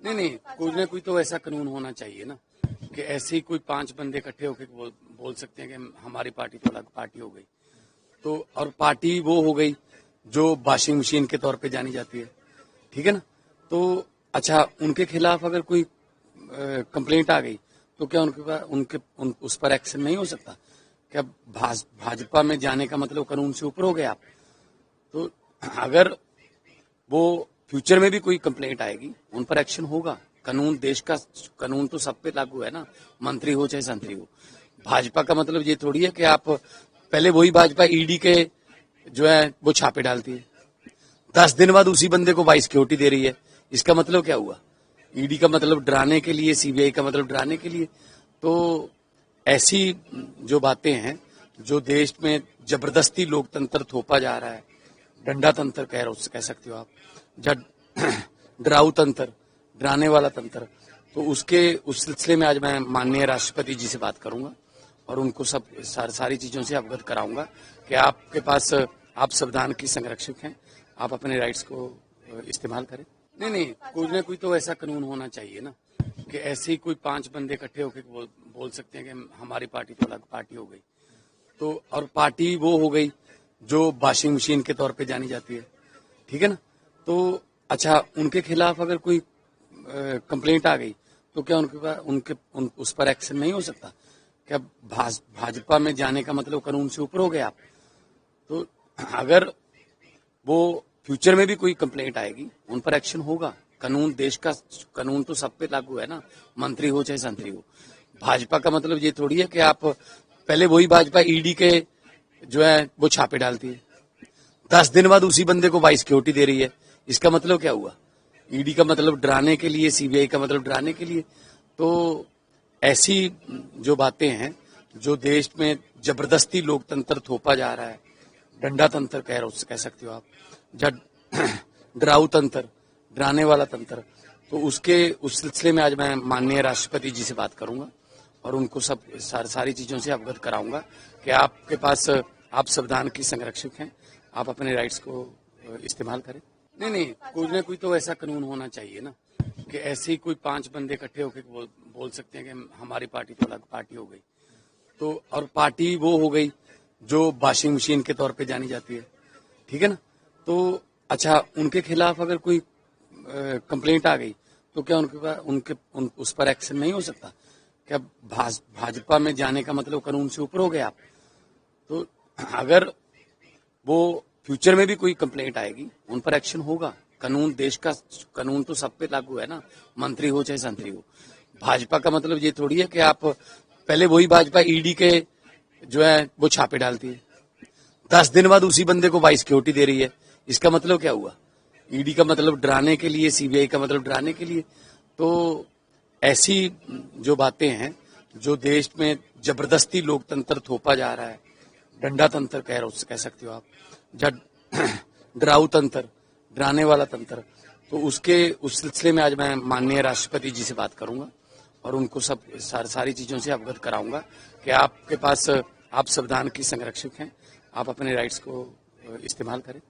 नहीं, कोई ना कोई तो ऐसा कानून होना चाहिए ना कि ऐसे ही कोई 5 बंदे इकट्ठे होकर बोल सकते हैं कि हमारी पार्टी तो अलग पार्टी हो गई। तो और पार्टी वो हो गई जो वॉशिंग मशीन के तौर पे जानी जाती है, ठीक है ना। तो अच्छा, उनके खिलाफ अगर कोई कंप्लेंट आ गई तो क्या उस पर एक्शन नहीं हो सकता? क्या भाजपा में जाने का मतलब कानून से ऊपर हो गए आप? तो अगर वो फ्यूचर में भी कोई कंप्लेंट आएगी उन पर एक्शन होगा। कानून, देश का कानून तो सब पे लागू है ना, मंत्री हो चाहे संतरी हो। भाजपा का मतलब ये थोड़ी है कि आप पहले वही भाजपा ईडी के जो है वो छापे डालती है, 10 दिन बाद उसी बंदे को वाइस सिक्योरिटी दे रही है। इसका मतलब क्या हुआ? ईडी का मतलब डराने के लिए, सीबीआई का मतलब डराने के लिए। तो ऐसी जो बातें हैं, जो देश में जबरदस्ती लोकतंत्र थोपा जा रहा है, डंडा तंत्र कह सकते हो आप, जब डराऊ तंत्र, डराने वाला तंत्र, तो उस सिलसिले में आज मैं माननीय राष्ट्रपति जी से बात करूंगा और उनको सारी चीजों से अवगत कराऊंगा कि आपके पास, आप संविधान की संरक्षक हैं, आप अपने राइट्स को इस्तेमाल करें। नहीं, कोई ना कोई तो ऐसा कानून होना चाहिए ना कि ऐसे ही कोई 5 बंदे इकट्ठे होकर बोल सकते हैं कि हमारी पार्टी तो अलग पार्टी हो गई। तो और पार्टी वो हो गई जो वॉशिंग मशीन के तौर पे जानी जाती है, ठीक है ना। तो अच्छा, उनके खिलाफ अगर कोई कंप्लेंट आ गई तो क्या उस पर एक्शन नहीं हो सकता? क्या भाजपा में जाने का मतलब कानून से ऊपर हो गए आप? तो अगर वो फ्यूचर में भी कोई कंप्लेंट आएगी उन पर एक्शन होगा। कानून, देश का कानून तो सब पे लागू है ना, मंत्री हो चाहे संतरी हो। भाजपा का मतलब ये थोड़ी है कि आप पहले वही भाजपा ईडी के जो है वो छापे डालती है, 10 दिन बाद उसी बंदे को वाइस सिक्योरिटी दे रही है। इसका मतलब क्या हुआ? ईडी का मतलब डराने के लिए, सीबीआई का मतलब डराने के लिए। तो ऐसी जो बातें हैं, जो देश में जबरदस्ती लोकतंत्र थोपा जा रहा है, डंडा तंत्र कह सकते हो आप, जब डराऊ तंत्र, डराने वाला तंत्र, तो उस सिलसिले में आज मैं माननीय राष्ट्रपति जी से बात करूंगा और उनको सारी चीजों से अवगत कराऊंगा कि आपके पास, आप संविधान की संरक्षक हैं, आप अपने राइट्स को इस्तेमाल करें। नहीं, कोई ना कोई तो ऐसा कानून होना चाहिए ना कि ऐसे ही कोई 5 बंदे इकट्ठे होकर बोल सकते हैं कि हमारी पार्टी तो अलग पार्टी हो गई। तो और पार्टी वो हो गई जो वॉशिंग मशीन के तौर पे जानी जाती है, ठीक है ना। तो अच्छा, उनके खिलाफ अगर कोई कंप्लेंट आ गई तो क्या उस पर एक्शन नहीं हो सकता? क्या भाजपा में जाने का मतलब कानून से ऊपर हो गए आप? तो अगर वो फ्यूचर में भी कोई कंप्लेंट आएगी उन पर एक्शन होगा। कानून, देश का कानून तो सब पे लागू है ना, मंत्री हो चाहे संतरी हो। भाजपा का मतलब ये थोड़ी है कि आप पहले वही भाजपा ईडी के जो है वो छापे डालती है, 10 दिन बाद उसी बंदे को वाइस सिक्योरिटी दे रही है। इसका मतलब क्या हुआ? ईडी का मतलब डराने के लिए, सीबीआई का मतलब डराने के लिए। तो ऐसी जो बातें हैं, जो देश में जबरदस्ती लोकतंत्र थोपा जा रहा है, डंडा तंत्र कह सकते हो आप, जब डराऊ तंत्र, डराने वाला तंत्र, तो उस सिलसिले में आज मैं माननीय राष्ट्रपति जी से बात करूंगा और उनको सारी चीजों से अवगत कराऊंगा कि आपके पास, आप संविधान की संरक्षक हैं, आप अपने राइट्स को इस्तेमाल करें।